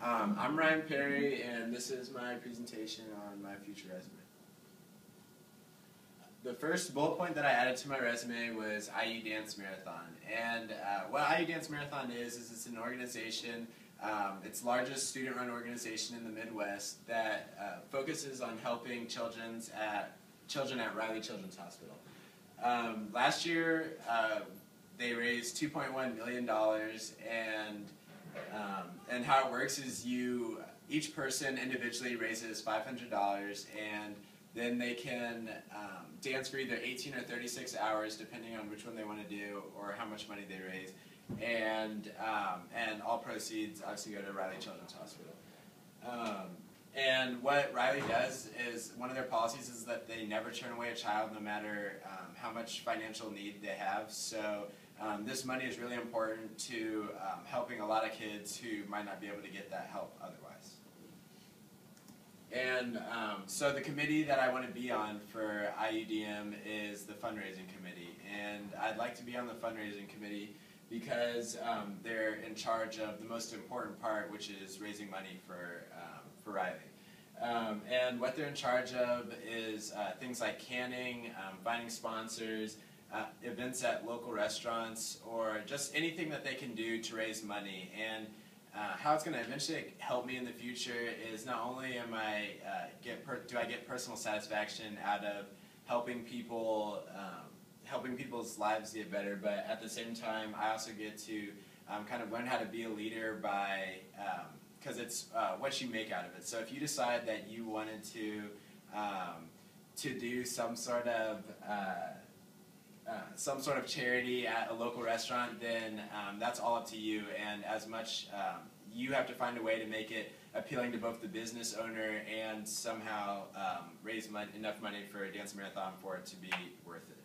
I'm Ryan Perry, and this is my presentation on my future resume. The first bullet point that I added to my resume was IU Dance Marathon. And what IU Dance Marathon is it's an organization, it's the largest student-run organization in the Midwest that focuses on helping children at Riley Children's Hospital. Last year, they raised $2.1 million, and how it works is each person individually raises $500, and then they can dance for either 18 or 36 hours, depending on which one they want to do or how much money they raise, and all proceeds obviously go to Riley Children's Hospital. And what Riley does is, one of their policies is that they never turn away a child no matter how much financial need they have. So this money is really important to helping a lot of kids who might not be able to get that help otherwise. And so the committee that I want to be on for IUDM is the fundraising committee. And I'd like to be on the fundraising committee because they're in charge of the most important part, which is raising money for Riley. And what they're in charge of is things like canning, finding sponsors, events at local restaurants, or just anything that they can do to raise money. And how it's going to eventually help me in the future is not only do I get personal satisfaction out of helping people, helping people's lives get better, but at the same time I also get to kind of learn how to be a leader by because it's what you make out of it. So if you decide that you wanted to do some sort of charity at a local restaurant, then that's all up to you, and as much you have to find a way to make it appealing to both the business owner and somehow raise enough money for a dance marathon for it to be worth it.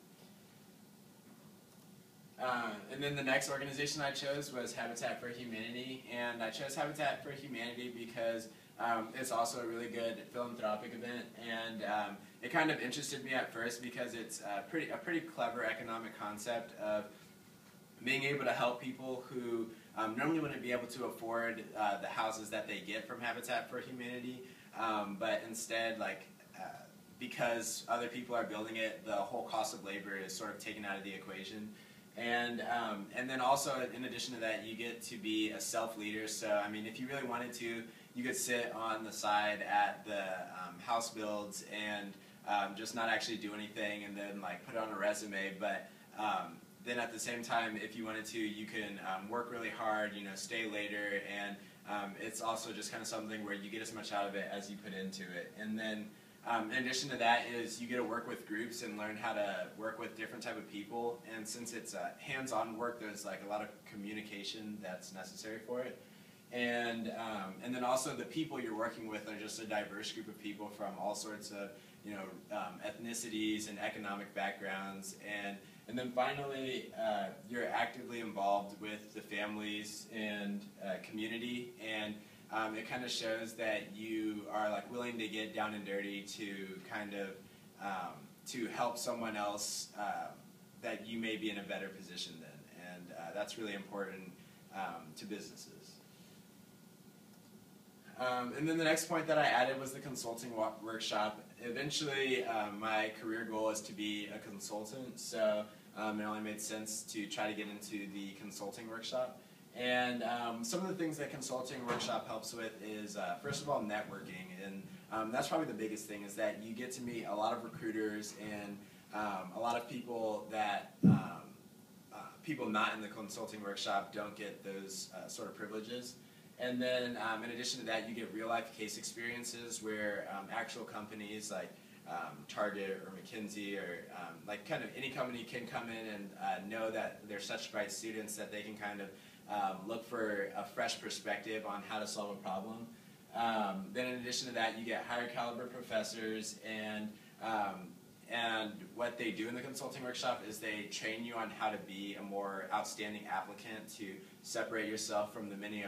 And then the next organization I chose was Habitat for Humanity, and I chose Habitat for Humanity because it's also a really good philanthropic event, and it kind of interested me at first because it's a pretty clever economic concept of being able to help people who normally wouldn't be able to afford the houses that they get from Habitat for Humanity, but instead, because other people are building it, the whole cost of labor is sort of taken out of the equation. And then also, in addition to that, you get to be a self-leader. So, I mean, if you really wanted to, you could sit on the side at the house builds and just not actually do anything, and then put it on a resume. But then at the same time, if you wanted to, you can work really hard, stay later, and it's also just kind of something where you get as much out of it as you put into it. And then in addition to that is you get to work with groups and learn how to work with different type of people, and since it's hands-on work, there's a lot of communication that's necessary for it. And then also the people you're working with are just a diverse group of people from all sorts of ethnicities and economic backgrounds, and then finally you're actively involved with the families and community, and it kind of shows that you are willing to get down and dirty to kind of to help someone else that you may be in a better position than, and that's really important to businesses. And then the next point that I added was the consulting workshop. Eventually, my career goal is to be a consultant, so it only made sense to try to get into the consulting workshop. And some of the things that consulting workshop helps with is, first of all, networking. And that's probably the biggest thing, is that you get to meet a lot of recruiters and a lot of people that people not in the consulting workshop don't get those sort of privileges. And then in addition to that, you get real-life case experiences where actual companies like Target or McKinsey or kind of any company can come in and know that they're such bright students that they can kind of look for a fresh perspective on how to solve a problem. Then in addition to that, you get higher caliber professors, and what they do in the consulting workshop is they train you on how to be a more outstanding applicant, to separate yourself from the many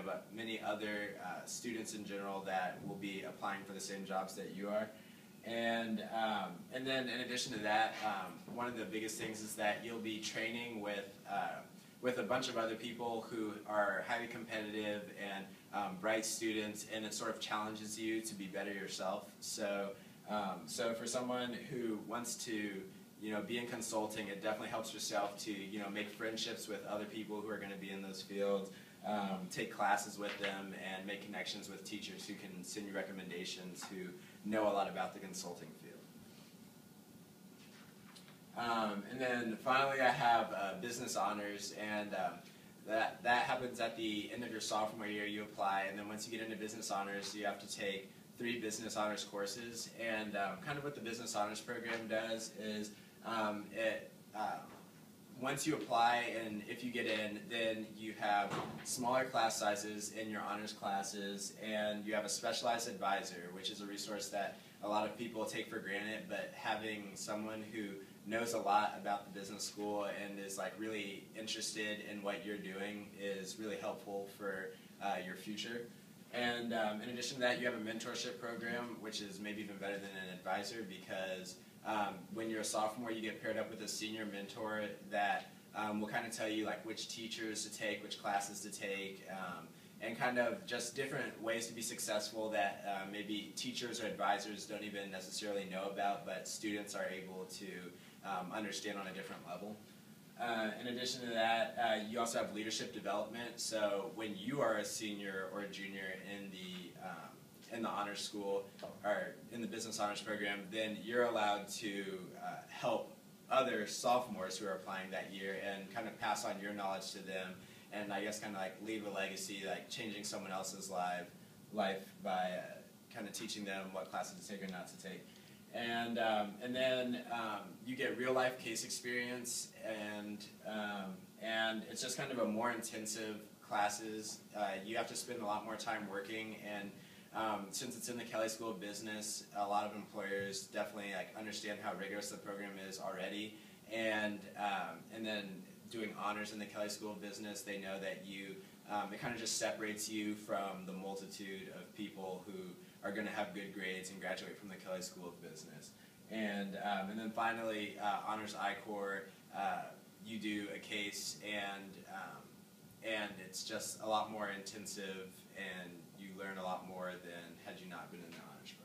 other students in general that will be applying for the same jobs that you are. And then in addition to that, one of the biggest things is that you'll be training with a bunch of other people who are highly competitive and bright students, and it sort of challenges you to be better yourself. So for someone who wants to be in consulting, it definitely helps yourself to make friendships with other people who are going to be in those fields, take classes with them, and make connections with teachers who can send you recommendations who know a lot about the consulting field. And then finally I have business honors, and that happens at the end of your sophomore year. You apply, and then once you get into business honors, you have to take 3 business honors courses. And kind of what the business honors program does is once you apply, and if you get in, then you have smaller class sizes in your honors classes, and you have a specialized advisor, which is a resource that a lot of people take for granted, but having someone who knows a lot about the business school and is really interested in what you're doing is really helpful for your future. And in addition to that, you have a mentorship program, which is maybe even better than an advisor, because when you're a sophomore, you get paired up with a senior mentor that will kind of tell you which teachers to take, which classes to take, and kind of just different ways to be successful that maybe teachers or advisors don't even necessarily know about, but students are able to understand on a different level. In addition to that, you also have leadership development. So when you are a senior or a junior in the honors school or in the business honors program, then you're allowed to help other sophomores who are applying that year and kind of pass on your knowledge to them, and I guess kind of leave a legacy, changing someone else's life by kind of teaching them what classes to take or not to take. And then you get real life case experience, and it's just kind of a more intensive classes. You have to spend a lot more time working, and since it's in the Kelley School of Business, a lot of employers definitely understand how rigorous the program is already, and then doing honors in the Kelley School of Business, they know that it kind of just separates you from the multitude of people who are going to have good grades and graduate from the Kelley School of Business. And then finally, honors I-Corps, you do a case, and it's just a lot more intensive, and you learn a lot more than had you not been in the honors program.